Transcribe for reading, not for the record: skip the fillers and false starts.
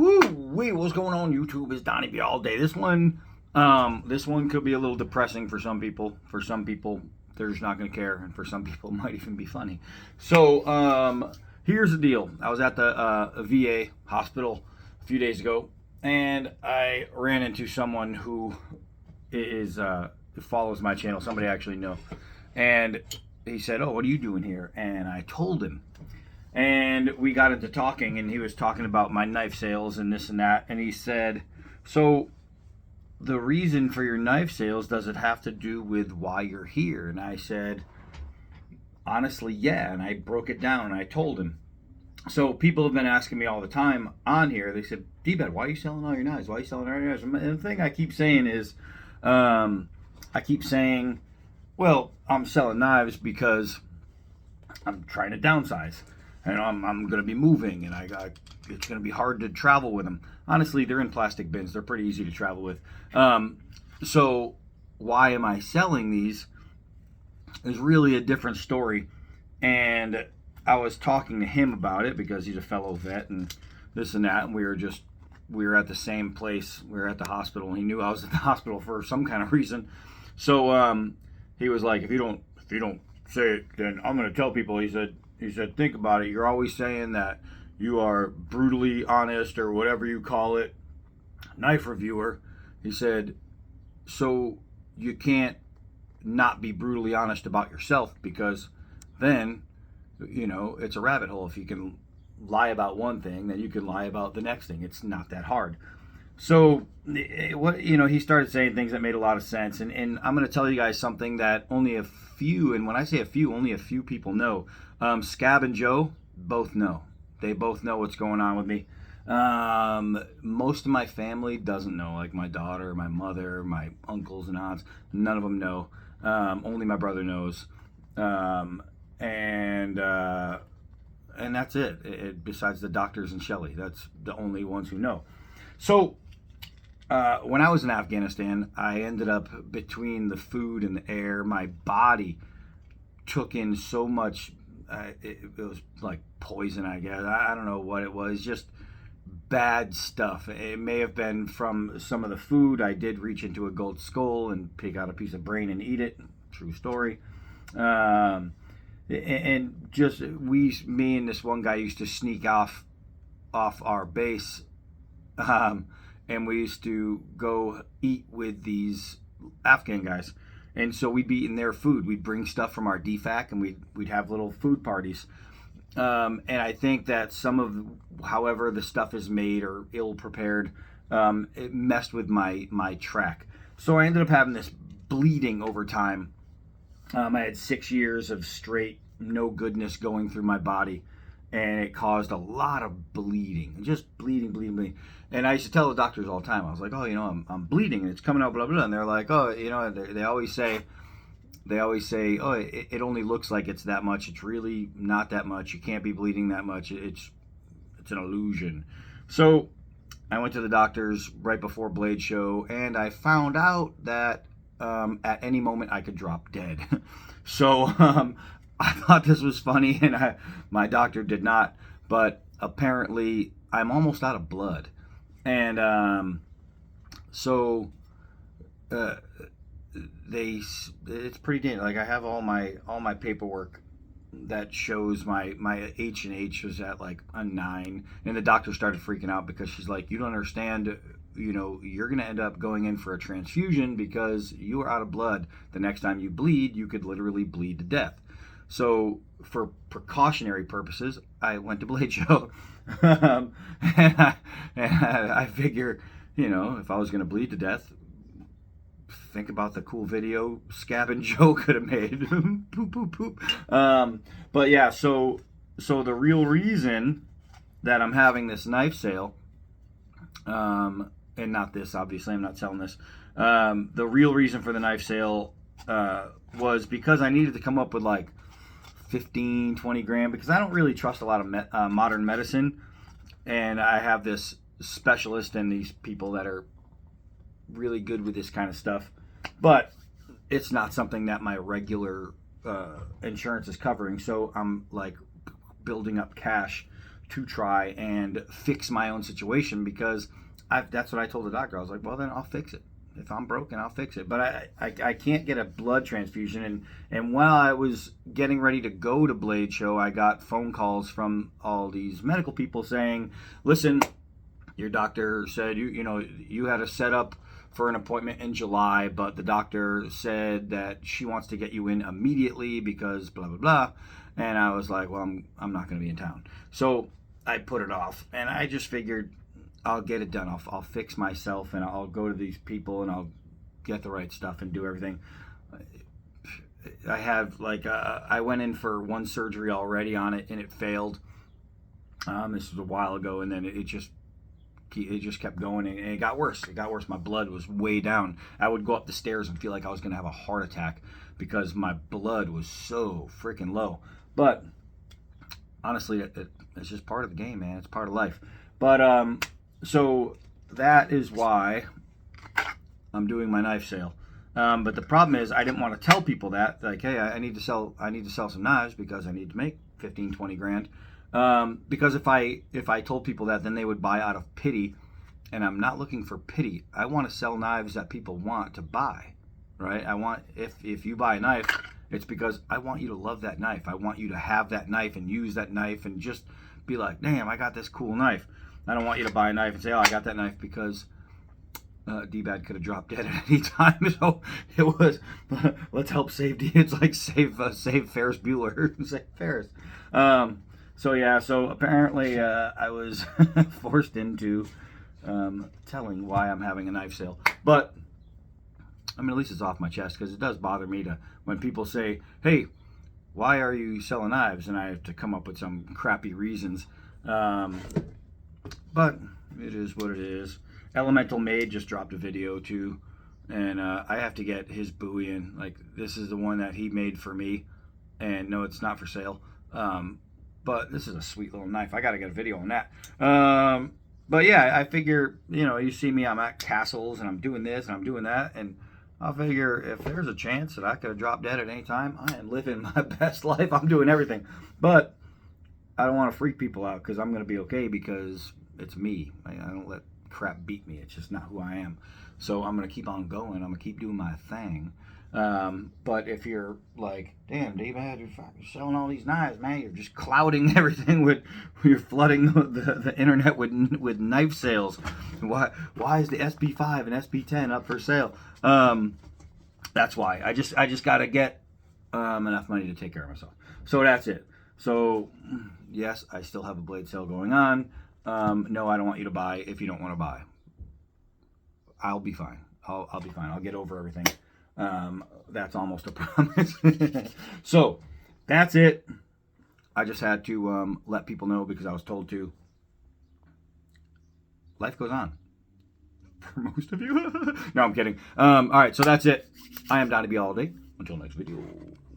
Woo-wee, what's going on YouTube? It's Donnie B all day. This one could be a little depressing for some people. For some people, they're just not going to care, and for some people, it might even be funny. So, here's the deal. I was at the VA hospital a few days ago, and I ran into someone who follows my channel. Somebody I actually know, and he said, "Oh, what are you doing here?" And I told him. And we got into talking, and he was talking about my knife sales and this and that. And he said, "So the reason for your knife sales, does it have to do with why you're here?" And I said, "Honestly, yeah." And I broke it down, and I told him. So people have been asking me all the time on here. They said, "D-Bed, why are you selling all your knives? Why are you selling all your knives?" And the thing I keep saying is, well, I'm selling knives because I'm trying to downsize. And I'm going to be moving, and it's going to be hard to travel with them. Honestly, they're in plastic bins. They're pretty easy to travel with. So why am I selling these is really a different story. And I was talking to him about it because he's a fellow vet and this and that. And we were at the same place. We were at the hospital, and he knew I was at the hospital for some kind of reason. So he was like, if you don't say it, then I'm going to tell people. He said, "Think about it. You're always saying that you are brutally honest or whatever you call it, knife reviewer." He said, "So you can't not be brutally honest about yourself, because then, it's a rabbit hole. If you can lie about one thing, then you can lie about the next thing. It's not that hard." So he started saying things that made a lot of sense. And I'm going to tell you guys something that only a few, and when I say a few, only a few people know. Scab and Joe both know. They both know what's going on with me. Most of my family doesn't know, like my daughter, my mother, my uncles and aunts. None of them know. Only my brother knows. And that's it. Besides the doctors and Shelly, that's the only ones who know. So when I was in Afghanistan, I ended up, between the food and the air, my body took in so much. It was like poison, I guess. I don't know what it was. Just bad stuff. It may have been from some of the food. I did reach into a gold skull and pick out a piece of brain and eat it. True story. And just me and this one guy used to sneak off our base, and we used to go eat with these Afghan guys. And so we'd be eating their food. We'd bring stuff from our DFAC, and we'd have little food parties. And I think that some of, however the stuff is made or ill prepared, it messed with my track. So I ended up having this bleeding over time. I had 6 years of straight no goodness going through my body, and it caused a lot of bleeding, just bleeding. And I used to tell the doctors all the time, I was like, "Oh, I'm bleeding and it's coming out, blah, blah, blah." And they're like, "Oh, they always say, oh, it only looks like it's that much. It's really not that much. You can't be bleeding that much. It's an illusion." So I went to the doctors right before Blade Show, and I found out that at any moment I could drop dead. So I thought this was funny, and my doctor did not. But apparently I'm almost out of blood. And so it's pretty dangerous. Like, I have all my paperwork that shows my H&H was at like a 9, and the doctor started freaking out because she's like, "You don't understand, you're going to end up going in for a transfusion because you are out of blood. The next time you bleed, you could literally bleed to death." So for precautionary purposes, I went to Blade Show. And I figure, if I was going to bleed to death, think about the cool video Scab and Joe could have made. Poop, poop, poop. But yeah, so the real reason that I'm having this knife sale, and not this, obviously, I'm not selling this. The real reason for the knife sale was because I needed to come up with like 15, 20 grand, because I don't really trust a lot of modern medicine. And I have this specialist and these people that are really good with this kind of stuff, but it's not something that my regular insurance is covering. So I'm like building up cash to try and fix my own situation, because that's what I told the doctor. I was like, well, then I'll fix it. If I'm broken, I'll fix it. But I can't get a blood transfusion. And while I was getting ready to go to Blade Show, I got phone calls from all these medical people saying, listen, your doctor said you had a setup for an appointment in July, but the doctor said that she wants to get you in immediately because blah, blah, blah. And I was like, well, I'm not going to be in town. So I put it off, and I just figured I'll get it done. I'll fix myself, and I'll go to these people, and I'll get the right stuff and do everything. I have I went in for one surgery already on it, and it failed. This was a while ago, and then it just kept going, and it got worse. It got worse. My blood was way down. I would go up the stairs and feel like I was going to have a heart attack because my blood was so freaking low. But honestly, it's just part of the game, man. It's part of life. But so that is why I'm doing my knife sale. But the problem is I didn't want to tell people that, like, hey, I need to sell some knives because I need to make 15, 20 grand. Because if I told people that, then they would buy out of pity, and I'm not looking for pity. I want to sell knives that people want to buy, right? I want, if you buy a knife, it's because I want you to love that knife. I want you to have that knife and use that knife and just be like, damn, I got this cool knife. I don't want you to buy a knife and say, oh, I got that knife because D-Bad could have dropped dead at any time. So it was, let's help save D. It's like save Ferris Bueller. Save Ferris. So yeah, so apparently I was forced into telling why I'm having a knife sale. But I mean, at least it's off my chest, because it does bother me when people say, hey, why are you selling knives? And I have to come up with some crappy reasons. But it is what it is. Elemental Made just dropped a video too, and I have to get his buoy in. Like, this is the one that he made for me, and no, it's not for sale. But this is a sweet little knife. I got to get a video on that. But yeah, I figure, you see me, I'm at castles, and I'm doing this, and I'm doing that, and I figure if there's a chance that I could have dropped dead at any time, I am living my best life. I'm doing everything. But I don't want to freak people out, because I'm going to be okay, because it's me. I don't let crap beat me. It's just not who I am. So I'm going to keep on going. I'm going to keep doing my thing. But if you're like, damn, D-Bad, you're selling all these knives, man, you're just clouding everything you're flooding the internet with knife sales. Why is the SP5 and SP10 up for sale? That's why. I just got to get enough money to take care of myself. So that's it. So yes, I still have a blade sale going on. No, I don't want you to buy if you don't want to buy. I'll be fine. I'll be fine. I'll get over everything. That's almost a promise. So that's it. I just had to let people know, because I was told to. Life goes on for most of you. No, I'm kidding. All right, so that's it. I am Donnie B all day. Until next video.